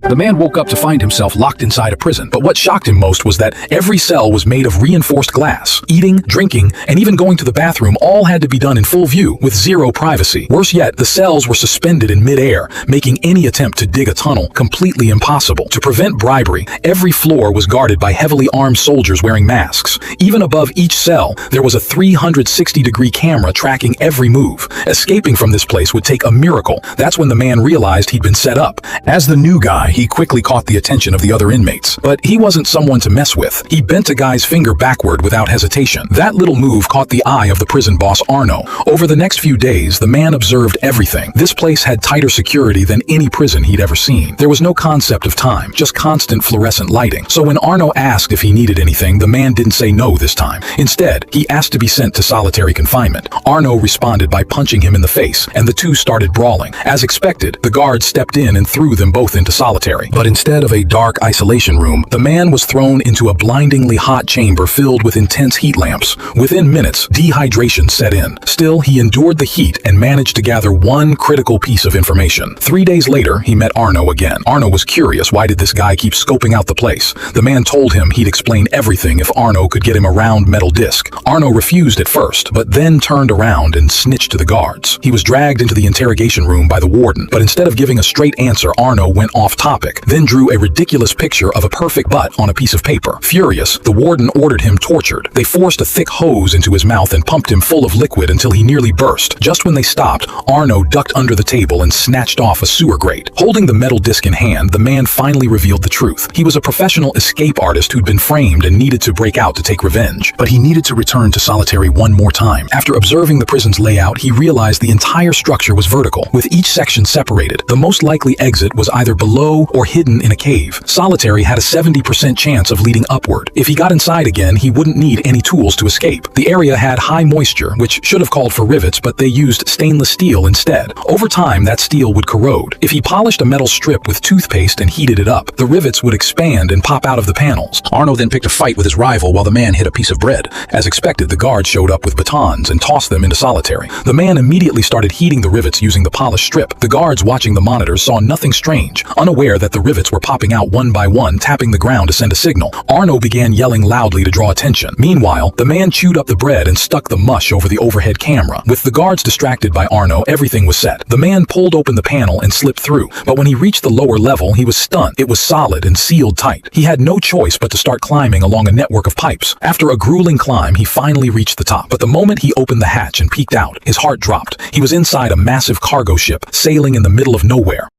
The man woke up to find himself locked inside a prison, but what shocked him most was that every cell was made of reinforced glass. Eating, drinking, and even going to the bathroom all had to be done in full view, with zero privacy. Worse yet, the cells were suspended in mid-air, making any attempt to dig a tunnel completely impossible. To prevent bribery, every floor was guarded by heavily armed soldiers wearing masks. Even above each cell, there was a 360-degree camera tracking every move. Escaping from this place would take a miracle. That's when the man realized he'd been set up. As the new guy, he quickly caught the attention of the other inmates. But he wasn't someone to mess with. He bent a guy's finger backward without hesitation. That little move caught the eye of the prison boss Arno. Over the next few days, the man observed everything. This place had tighter security than any prison he'd ever seen. There was no concept of time, just constant fluorescent lighting. So when Arno asked if he needed anything, the man didn't say no this time. Instead, he asked to be sent to solitary confinement. Arno responded by punching him in the face, and the two started brawling. As expected, the guards stepped in and threw them both into solitary. But instead of a dark isolation room, the man was thrown into a blindingly hot chamber filled with intense heat lamps. Within minutes, dehydration set in. Still, he endured the heat and managed to gather one critical piece of information. 3 days later, he met Arno again. Arno was curious, why did this guy keep scoping out the place? The man told him he'd explain everything if Arno could get him a round metal disc. Arno refused at first, but then turned around and snitched to the guards. He was dragged into the interrogation room by the warden, but instead of giving a straight answer, Arno went off topic, then drew a ridiculous picture of a perfect butt on a piece of paper. Furious, the warden ordered him tortured. They forced a thick hose into his mouth and pumped him full of liquid until he nearly burst. Just when they stopped, Arno ducked under the table and snatched off a sewer grate. Holding the metal disc in hand, the man finally revealed the truth. He was a professional escape artist who'd been framed and needed to break out to take revenge. But he needed to return to solitary one more time. After observing the prison's layout, he realized the entire structure was vertical, with each section separated. The most likely exit was either below or hidden in a cave. Solitary had a 70% chance of leading upward. If he got inside again, he wouldn't need any tools to escape. The area had high moisture, which should have called for rivets, but they used stainless steel instead. Over time, that steel would corrode. If he polished a metal strip with toothpaste and heated it up, the rivets would expand and pop out of the panels. Arno then picked a fight with his rival while the man hit a piece of bread. As expected, the guards showed up with batons and tossed them into solitary. The man immediately started heating the rivets using the polished strip. The guards watching the monitors saw nothing strange, unaware that the rivets were popping out one by one, tapping the ground to send a signal. Arno began yelling loudly to draw attention. Meanwhile, the man chewed up the bread and stuck the mush over the overhead camera. With the guards distracted by Arno, everything was set. The man pulled open the panel and slipped through, but when he reached the lower level, he was stunned. It was solid and sealed tight. He had no choice but to start climbing along a network of pipes. After a grueling climb, he finally reached the top. But the moment he opened the hatch and peeked out, his heart dropped. He was inside a massive cargo ship, sailing in the middle of nowhere.